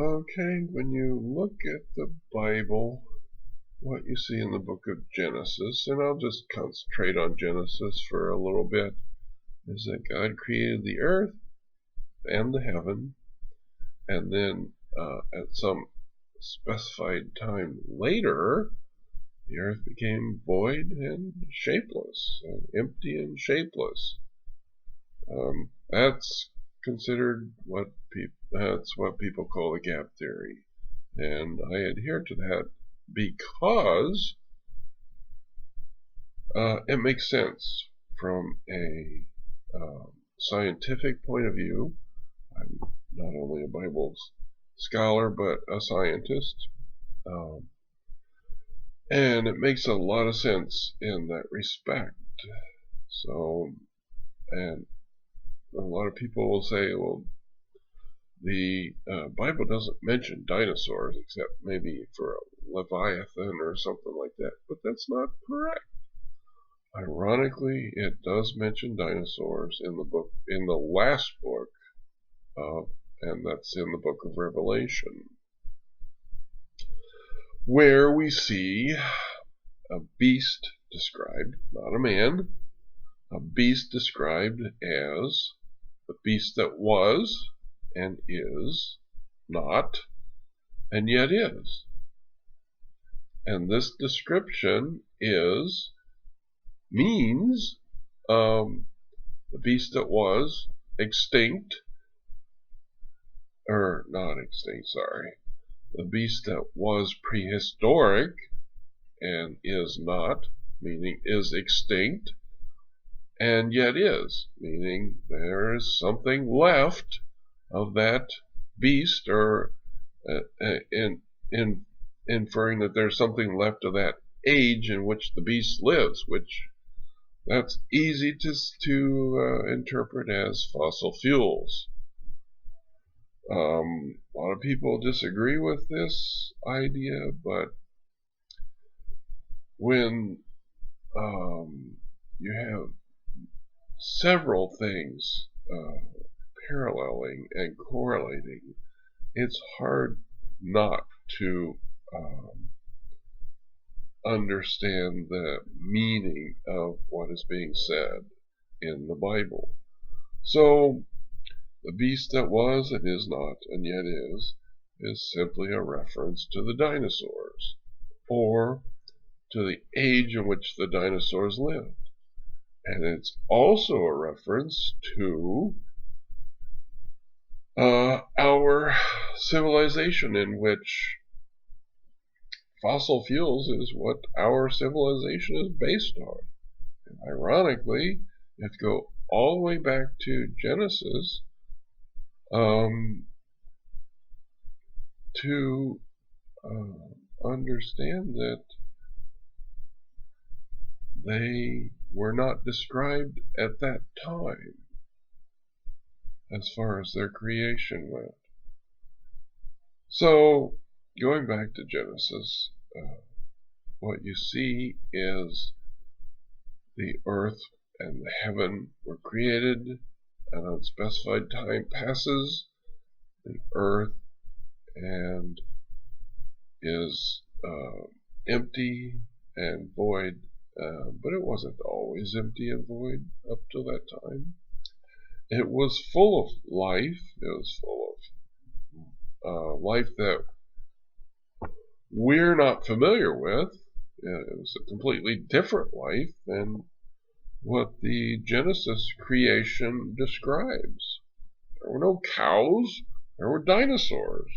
Okay, when you look at the Bible, what you see in the book of Genesis, and I'll just concentrate on Genesis for a little bit, is that God created the earth and the heaven, and then at some specified time later, the earth became void and shapeless, and empty and shapeless. That's considered that's what people call the gap theory, and I adhere to that because it makes sense from a scientific point of view. I'm not only a Bible scholar but a scientist, and it makes a lot of sense in that respect. So, and a lot of people will say, well, the Bible doesn't mention dinosaurs except maybe for a Leviathan or something like that, but that's not correct. Ironically, it does mention dinosaurs in the last book, and that's in the book of Revelation, where we see a beast described, not a man, a beast described as the beast that was and is not and yet is. And this description means the beast that was extinct, or not extinct, sorry, the beast that was prehistoric and is not, meaning is extinct, and yet is, meaning there is something left of that beast, or inferring that there's something left of that age in which the beast lives, which that's easy to interpret as fossil fuels. A lot of people disagree with this idea, but when you have several things paralleling and correlating, it's hard not to understand the meaning of what is being said in the Bible. So, the beast that was and is not and yet is simply a reference to the dinosaurs, or to the age in which the dinosaurs lived. And it's also a reference to our civilization, in which fossil fuels is what our civilization is based on. And ironically, you have to go all the way back to Genesis to understand that they were not described at that time as far as their creation went. So, going back to Genesis, what you see is the earth and the heaven were created. An unspecified time passes. The earth and is empty and void, but it wasn't always empty and void up till that time. It was full of life. It was full of life that we're not familiar with. It was a completely different life than what the Genesis creation describes. There were no cows. There were dinosaurs.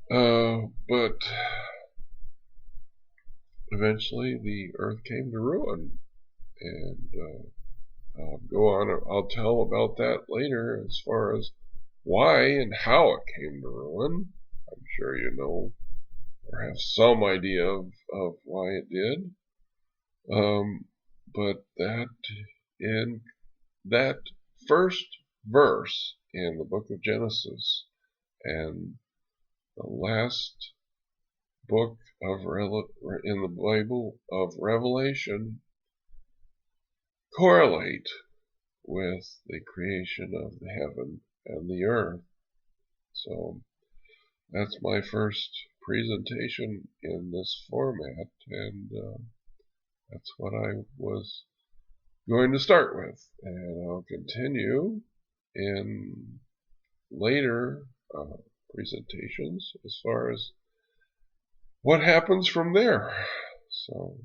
But eventually the earth came to ruin, and I'll tell about that later as far as why and how it came to ruin. I'm sure you know or have some idea of why it did. But that in that first verse in the book of Genesis and the last book in the Bible of Revelation correlate with the creation of the heaven and the earth. So that's my first presentation in this format, and that's what I was going to start with, and I'll continue in later presentations as far as what happens from there. So